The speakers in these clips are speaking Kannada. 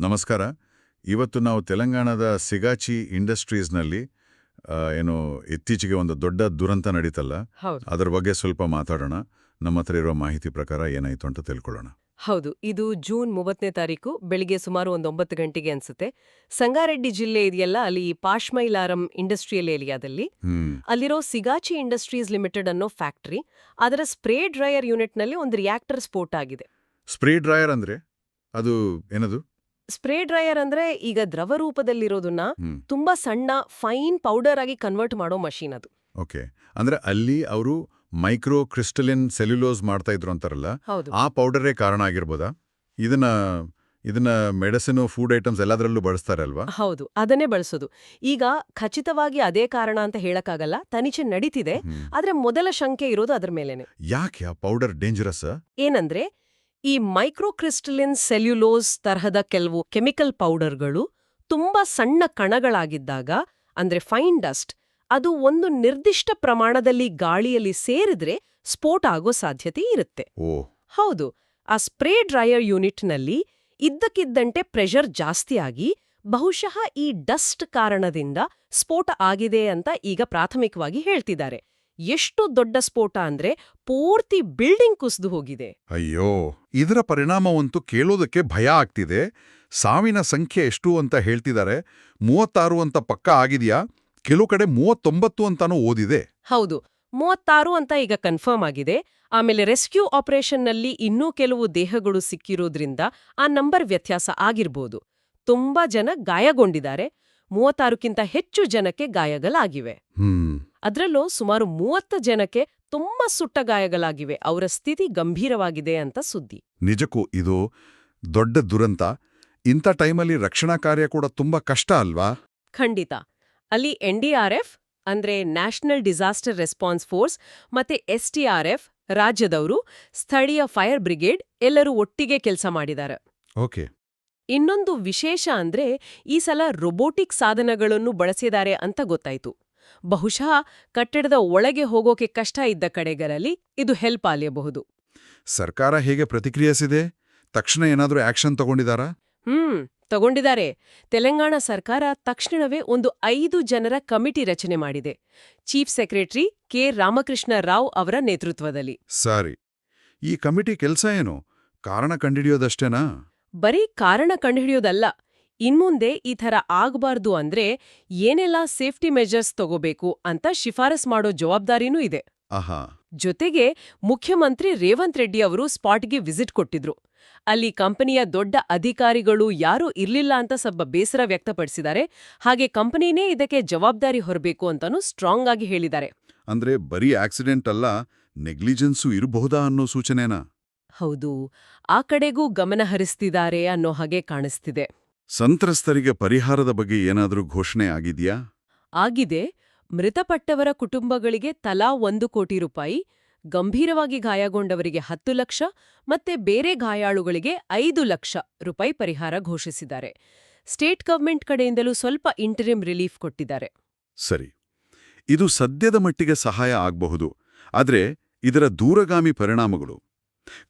ನಮಸ್ಕಾರ. ಇವತ್ತು ನಾವು ತೆಲಂಗಾಣದ ಸಿಗಾಚಿ ಇಂಡಸ್ಟ್ರೀಸ್ನಲ್ಲಿ ಏನು ಇತ್ತೀಚೆಗೆ ಒಂದು ದೊಡ್ಡ ದುರಂತ ನಡೀತಲ್ಲ, ಹೌದು ಅದರ ಬಗ್ಗೆ ಸ್ವಲ್ಪ ಮಾತಾಡೋಣ. ನಮ್ಮ ಹತ್ರ ಇರೋ ಮಾಹಿತಿ ಪ್ರಕಾರ ಏನಾಯ್ತು ಅಂತ ತಿಳ್ಕೊಳ್ಳೋಣ. ಹೌದು ಇದು ಜೂನ್ 30ನೇ ತಾರೀಕು ಬೆಳಿಗ್ಗೆ ಸುಮಾರು ಒಂದು 9 ಗಂಟೆಗೆ ಅನ್ಸುತ್ತೆ. ಸಂಗಾರೆಡ್ಡಿ ಜಿಲ್ಲೆ ಇದೆಯಲ್ಲ, ಅಲ್ಲಿ ಪಾಶ್ಮೈಲಾರಂ ಇಂಡಸ್ಟ್ರಿಯಲ್ ಏರಿಯಾದಲ್ಲಿ ಅಲ್ಲಿರೋ ಸಿಗಾಚಿ ಇಂಡಸ್ಟ್ರೀಸ್ ಲಿಮಿಟೆಡ್ ಅನ್ನೋ ಫ್ಯಾಕ್ಟರಿ, ಅದರ ಸ್ಪ್ರೇ ಡ್ರೈಯರ್ ಯೂನಿಟ್ನಲ್ಲಿ ಒಂದು ರಿಯಾಕ್ಟರ್ ಸ್ಫೋಟ ಆಗಿದೆ. ಸ್ಪ್ರೇ ಡ್ರೈಯರ್ ಅಂದ್ರೆ ಅದು ಏನದು? ಸ್ಪ್ರೇ ಡ್ರೈಯರ್ ಅಂದ್ರೆ ಈಗ ದ್ರವ ರೂಪದಲ್ಲಿರೋದನ್ನ ತುಂಬಾ ಸಣ್ಣ ಫೈನ್ ಪೌಡರ್ ಆಗಿ ಕನ್ವರ್ಟ್ ಮಾಡೋ ಮಷೀನ್ ಅದು. ಓಕೆ, ಅಂದ್ರೆ ಅಲ್ಲಿ ಅವರು ಮೈಕ್ರೋ ಕ್ರಿಸ್ಟಲಿನ್ ಸೆಲ್ಯುಲೋಸ್ ಮಾಡ್ತಾ ಇದ್ರು ಅಂತಾರಲ್ಲ, ಹೌದು ಆ ಪೌಡರೇ ಕಾರಣ ಆಗಿರ್ಬೋದಾ? ಇದನ್ನ ಮೆಡಿಸಿನ್, ಫುಡ್ ಐಟಮ್ಸ್ ಎಲ್ಲದರಲ್ಲೂ ಬಳಸ್ತಾರೆ ಅಲ್ವಾ? ಹೌದು, ಅದನ್ನೇ ಬಳಸೋದು. ಈಗ ಖಚಿತವಾಗಿ ಅದೇ ಕಾರಣ ಅಂತ ಹೇಳಕ್ಕಾಗಲ್ಲ, ತನಿಖೆ ನಡೀತಿದೆ. ಆದ್ರೆ ಮೊದಲ ಶಂಕೆ ಇರೋದು ಅದ್ರ ಮೇಲೇನೆ. ಯಾಕೆ ಆ ಪೌಡರ್ ಡೇಂಜರಸ್? ಏನಂದ್ರೆ ಈ ಮೈಕ್ರೋಕ್ರಿಸ್ಟಲಿನ್ ಸೆಲ್ಯುಲೋಸ್ ತರಹದ ಕೆಲವು ಕೆಮಿಕಲ್ ಪೌಡರ್ಗಳು ತುಂಬಾ ಸಣ್ಣ ಕಣಗಳಾಗಿದ್ದಾಗ, ಅಂದ್ರೆ ಫೈನ್ ಡಸ್ಟ್, ಅದು ಒಂದು ನಿರ್ದಿಷ್ಟ ಪ್ರಮಾಣದಲ್ಲಿ ಗಾಳಿಯಲ್ಲಿ ಸೇರಿದ್ರೆ ಸ್ಫೋಟ ಆಗೋ ಸಾಧ್ಯತೆ ಇರುತ್ತೆ. ಹೌದು, ಆ ಸ್ಪ್ರೇ ಡ್ರೈಯರ್ ಯೂನಿಟ್ನಲ್ಲಿ ಇದ್ದಕ್ಕಿದ್ದಂತೆ ಪ್ರೆಷರ್ ಜಾಸ್ತಿ ಆಗಿ ಬಹುಶಃ ಈ ಡಸ್ಟ್ ಕಾರಣದಿಂದ ಸ್ಫೋಟ ಆಗಿದೆ ಅಂತ ಈಗ ಪ್ರಾಥಮಿಕವಾಗಿ ಹೇಳ್ತಿದ್ದಾರೆ. ಎಷ್ಟು ದೊಡ್ಡ ಸ್ಫೋಟ ಅಂದ್ರೆ ಪೂರ್ತಿ ಬಿಲ್ಡಿಂಗ್ ಕುಸಿದು ಹೋಗಿದೆ. ಅಯ್ಯೋ, ಇದರ ಪರಿಣಾಮವಂತೂ ಕೇಳೋದಕ್ಕೆ ಭಯ ಆಗ್ತಿದೆ. ಸಾವಿನ ಸಂಖ್ಯೆ ಎಷ್ಟು ಅಂತ ಹೇಳ್ತಿದ್ದಾರೆ. 36 ಅಂತ ಪಕ್ಕ ಆಗಿದೆಯಾ? ಕೆಲವು ಕಡೆ 39 ಅಂತಾನೂ ಓದಿದೆ. ಹೌದು, 36 ಅಂತ ಈಗ ಕನ್ಫರ್ಮ್ ಆಗಿದೆ. ಆಮೇಲೆ ರೆಸ್ಕ್ಯೂ ಆಪರೇಷನ್ನಲ್ಲಿ ಇನ್ನೂ ಕೆಲವು ದೇಹಗಳು ಸಿಕ್ಕಿರೋದ್ರಿಂದ ಆ ನಂಬರ್ ವ್ಯತ್ಯಾಸ ಆಗಿರ್ಬೋದು. ತುಂಬಾ ಜನ ಗಾಯಗೊಂಡಿದ್ದಾರೆ. 36ಕ್ಕಿಂತ ಹೆಚ್ಚು ಜನಕ್ಕೆ ಗಾಯಗಳಾಗಿವೆ. ಅದ್ರಲ್ಲೂ ಸುಮಾರು 30 ಜನಕ್ಕೆ ತುಂಬಾ ಸುಟ್ಟ ಗಾಯಗಳಾಗಿವೆ. ಅವರ ಸ್ಥಿತಿ ಗಂಭೀರವಾಗಿದೆ ಅಂತ ಸುದ್ದಿ. ನಿಜಕ್ಕೂ ಇದು ದೊಡ್ಡ ದುರಂತ. ಇಂಥ ಟೈಮಲ್ಲಿ ರಕ್ಷಣಾ ಕಾರ್ಯ ಕೂಡ ತುಂಬಾ ಕಷ್ಟ ಅಲ್ವಾ? ಖಂಡಿತ. ಅಲ್ಲಿ NDRF ಅಂದ್ರೆ ನ್ಯಾಷನಲ್ ಡಿಸಾಸ್ಟರ್ ರೆಸ್ಪಾನ್ಸ್ ಫೋರ್ಸ್ ಮತ್ತೆ STRF ರಾಜ್ಯದವರು, ಸ್ಥಳೀಯ ಫೈರ್ ಬ್ರಿಗೇಡ್ ಎಲ್ಲರೂ ಒಟ್ಟಿಗೆ ಕೆಲಸ ಮಾಡಿದ್ದಾರೆ. ಓಕೆ. ಇನ್ನೊಂದು ವಿಶೇಷ ಅಂದ್ರೆ ಈ ಸಲ ರೊಬೋಟಿಕ್ ಸಾಧನಗಳನ್ನು ಬಳಸಿದ್ದಾರೆ ಅಂತ ಗೊತ್ತಾಯ್ತು. ಬಹುಶಃ ಕಟ್ಟಡದ ಒಳಗೆ ಹೋಗೋಕೆ ಕಷ್ಟ ಇದ್ದ ಕಡೆಗಳಲ್ಲಿ ಇದು ಹೆಲ್ಪ್ ಆಗಬಹುದು. ಸರ್ಕಾರ ಹೇಗೆ ಪ್ರತಿಕ್ರಿಯಿಸಿದೆ? ತಕ್ಷಣ ಏನಾದರೂ ಆಕ್ಷನ್ ತಗೊಂಡಿದಾರಾ? ತಗೊಂಡಿದ್ದಾರೆ. ತೆಲಂಗಾಣ ಸರ್ಕಾರ ತಕ್ಷಣವೇ ಒಂದು 5 ಜನರ ಕಮಿಟಿ ರಚನೆ ಮಾಡಿದೆ, chief secretary K Ramakrishna Rao ಅವರ ನೇತೃತ್ವದಲ್ಲಿ. ಸರಿ, ಈ ಕಮಿಟಿ ಕೆಲಸ ಏನು? ಕಾರಣ ಕಂಡುಹಿಡಿಯೋದಷ್ಟೇನಾ? ಬರೀ ಕಾರಣ ಕಂಡುಹಿಡಿಯೋದಲ್ಲ, ಇನ್ಮುಂದೆ ಈ ಥರ ಆಗ್ಬಾರ್ದು ಅಂದ್ರೆ ಏನೆಲ್ಲ ಸೇಫ್ಟಿ ಮೆಜರ್ಸ್ ತಗೋಬೇಕು ಅಂತ ಶಿಫಾರಸ್ ಮಾಡೋ ಜವಾಬ್ದಾರಿನೂ ಇದೆ. ಆಹಾ. ಜೊತೆಗೆ ಮುಖ್ಯಮಂತ್ರಿ ರೇವಂತ್ ರೆಡ್ಡಿ ಅವರು ಸ್ಪಾಟ್ಗೆ ವಿಸಿಟ್ ಕೊಟ್ಟಿದ್ರು. ಅಲ್ಲಿ ಕಂಪನಿಯ ದೊಡ್ಡ ಅಧಿಕಾರಿಗಳು ಯಾರೂ ಇರ್ಲಿಲ್ಲ ಅಂತ ಸ್ವಲ್ಪ ಬೇಸರ ವ್ಯಕ್ತಪಡಿಸಿದ್ದಾರೆ. ಹಾಗೆ ಕಂಪನಿನೇ ಇದಕ್ಕೆ ಜವಾಬ್ದಾರಿ ಹೊರಬೇಕು ಅಂತಾನೂ ಸ್ಟ್ರಾಂಗ್ ಆಗಿ ಹೇಳಿದ್ದಾರೆ. ಅಂದ್ರೆ ಬರೀ ಆಕ್ಸಿಡೆಂಟ್ ಅಲ್ಲ, ನೆಗ್ಲಿಜೆನ್ಸು ಇರಬಹುದಾ ಅನ್ನೋ ಸೂಚನೆನಾ? ಹೌದು, ಆ ಕಡೆಗೂ ಗಮನ ಹರಿಸ್ತಿದ್ದಾರೆ ಅನ್ನೋ ಹಾಗೆ ಕಾಣಿಸ್ತಿದೆ. ಸಂತ್ರಸ್ತರಿಗೆ ಪರಿಹಾರದ ಬಗ್ಗೆ ಏನಾದರೂ ಘೋಷಣೆ ಆಗಿದೆಯಾ? ಆಗಿದೆ. ಮೃತಪಟ್ಟವರ ಕುಟುಂಬಗಳಿಗೆ ತಲಾ 1 ಕೋಟಿ ರೂಪಾಯಿ, ಗಂಭೀರವಾಗಿ ಗಾಯಗೊಂಡವರಿಗೆ 10 ಲಕ್ಷ ಮತ್ತೆ ಬೇರೆ ಗಾಯಾಳುಗಳಿಗೆ 5 ಲಕ್ಷ ರೂಪಾಯಿ ಪರಿಹಾರ ಘೋಷಿಸಿದ್ದಾರೆ. ಸ್ಟೇಟ್ ಗವರ್ಮೆಂಟ್ ಕಡೆಯಿಂದಲೂ ಸ್ವಲ್ಪ ಇಂಟರಿಮ್ ರಿಲೀಫ್ ಕೊಟ್ಟಿದ್ದಾರೆ. ಸರಿ, ಇದು ಸದ್ಯದ ಮಟ್ಟಿಗೆ ಸಹಾಯ ಆಗಬಹುದು. ಆದ್ರೆ ಇದರ ದೂರಗಾಮಿ ಪರಿಣಾಮಗಳು.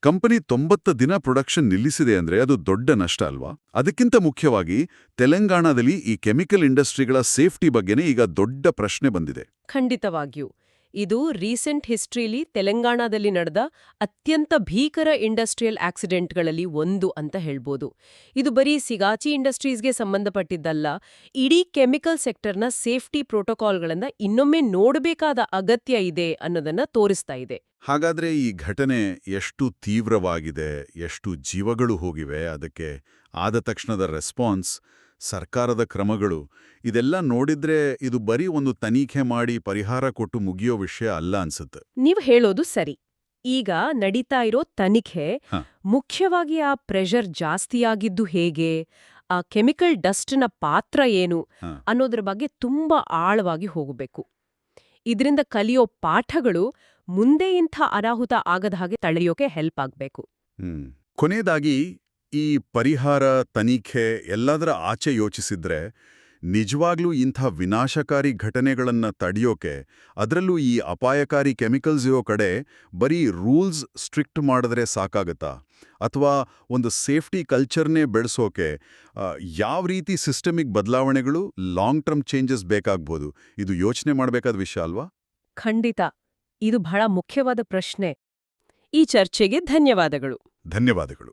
ಕಂಪನಿ 90 ದಿನ ಪ್ರೊಡಕ್ಷನ್ ನಿಲ್ಲಿಸಿದೆ ಅಂದ್ರೆ ಅದು ದೊಡ್ಡ ನಷ್ಟ ಅಲ್ವಾ? ಅದಕ್ಕಿಂತ ಮುಖ್ಯವಾಗಿ ತೆಲಂಗಾಣದಲ್ಲಿ ಈ ಕೆಮಿಕಲ್ ಇಂಡಸ್ಟ್ರಿಗಳ ಸೇಫ್ಟಿ ಬಗ್ಗೆನೇ ಈಗ ದೊಡ್ಡ ಪ್ರಶ್ನೆ ಬಂದಿದೆ. ಖಂಡಿತವಾಗಿಯೂ. ಇದು ರೀಸೆಂಟ್ ಹಿಸ್ಟ್ರಿಲಿ ತೆಲಂಗಾಣದಲ್ಲಿ ನಡೆದ ಅತ್ಯಂತ ಭೀಕರ ಇಂಡಸ್ಟ್ರಿಯಲ್ ಆಕ್ಸಿಡೆಂಟ್ಗಳಲ್ಲಿ ಒಂದು ಅಂತ ಹೇಳ್ಬೋದು. ಇದು ಬರೀ ಸಿಗಾಚಿ ಇಂಡಸ್ಟ್ರೀಸ್ಗೆ ಸಂಬಂಧಪಟ್ಟಿದ್ದಲ್ಲ, ಇಡೀ ಕೆಮಿಕಲ್ ಸೆಕ್ಟರ್ನ ಸೇಫ್ಟಿ ಪ್ರೋಟೋಕಾಲ್ಗಳನ್ನ ಇನ್ನೊಮ್ಮೆ ನೋಡಬೇಕಾದ ಅಗತ್ಯ ಇದೆ ಅನ್ನೋದನ್ನ ತೋರಿಸ್ತಾ ಇದೆ. ಹಾಗಾದ್ರೆ ಈ ಘಟನೆ ಎಷ್ಟು ತೀವ್ರವಾಗಿದೆ, ಎಷ್ಟು ಜೀವಗಳು ಹೋಗಿವೆ, ಅದಕ್ಕೆ ಆದ ತಕ್ಷಣದ ರೆಸ್ಪಾನ್ಸ್, ಸರ್ಕಾರದ ಕ್ರಮಗಳು, ಇದೆಲ್ಲ ನೋಡಿದ್ರೆ ಇದು ಬರೀ ಒಂದು ತನಿಖೆ ಮಾಡಿ ಪರಿಹಾರ ಕೊಟ್ಟು ಮುಗಿಯೋ ವಿಷಯ ಅಲ್ಲ ಅನ್ಸುತ್ತೆ. ನೀವು ಹೇಳೋದು ಸರಿ. ಈಗ ನಡೀತಾ ಇರೋ ತನಿಖೆ ಮುಖ್ಯವಾಗಿ ಆ ಪ್ರೆಷರ್ ಜಾಸ್ತಿಯಾಗಿದ್ದು ಹೇಗೆ, ಆ ಕೆಮಿಕಲ್ ಡಸ್ಟ್ನ ಪಾತ್ರ ಏನು ಅನ್ನೋದ್ರ ಬಗ್ಗೆ ತುಂಬಾ ಆಳವಾಗಿ ಹೋಗಬೇಕು. ಇದರಿಂದ ಕಲಿಯೋ ಪಾಠಗಳು ಮುಂದೆ ಇಂಥ ಅನಾಹುತ ಆಗದ ಹಾಗೆ ತಡೆಯೋಕೆ ಹೆಲ್ಪ್ ಆಗ್ಬೇಕು. ಕೊನೆಯದಾಗಿ ಈ ಪರಿಹಾರ, ತನಿಖೆ ಎಲ್ಲದರ ಆಚೆ ಯೋಚಿಸಿದ್ರೆ ನಿಜವಾಗ್ಲೂ ಇಂಥ ವಿನಾಶಕಾರಿ ಘಟನೆಗಳನ್ನ ತಡೆಯೋಕೆ, ಅದರಲ್ಲೂ ಈ ಅಪಾಯಕಾರಿ ಕೆಮಿಕಲ್ಸ್ ಇರೋ ಕಡೆ ಬರೀ ರೂಲ್ಸ್ ಸ್ಟ್ರಿಕ್ಟ್ ಮಾಡಿದ್ರೆ ಸಾಕಾಗತ್ತಾ? ಅಥವಾ ಒಂದು ಸೇಫ್ಟಿ ಕಲ್ಚರ್ನೇ ಬೆಳೆಸೋಕೆ ಯಾವ ರೀತಿ ಸಿಸ್ಟಮಿಕ್ ಬದಲಾವಣೆಗಳು, ಲಾಂಗ್ ಟರ್ಮ್ ಚೇಂಜಸ್ ಬೇಕಾಗ್ಬೋದು? ಇದು ಯೋಚನೆ ಮಾಡಬೇಕಾದ ವಿಷಯ ಅಲ್ವಾ? ಖಂಡಿತ. ಇದು ಬಹಳ ಮುಖ್ಯವಾದ ಪ್ರಶ್ನೆ. ಈ ಚರ್ಚೆಗೆ ಧನ್ಯವಾದಗಳು. ಧನ್ಯವಾದಗಳು.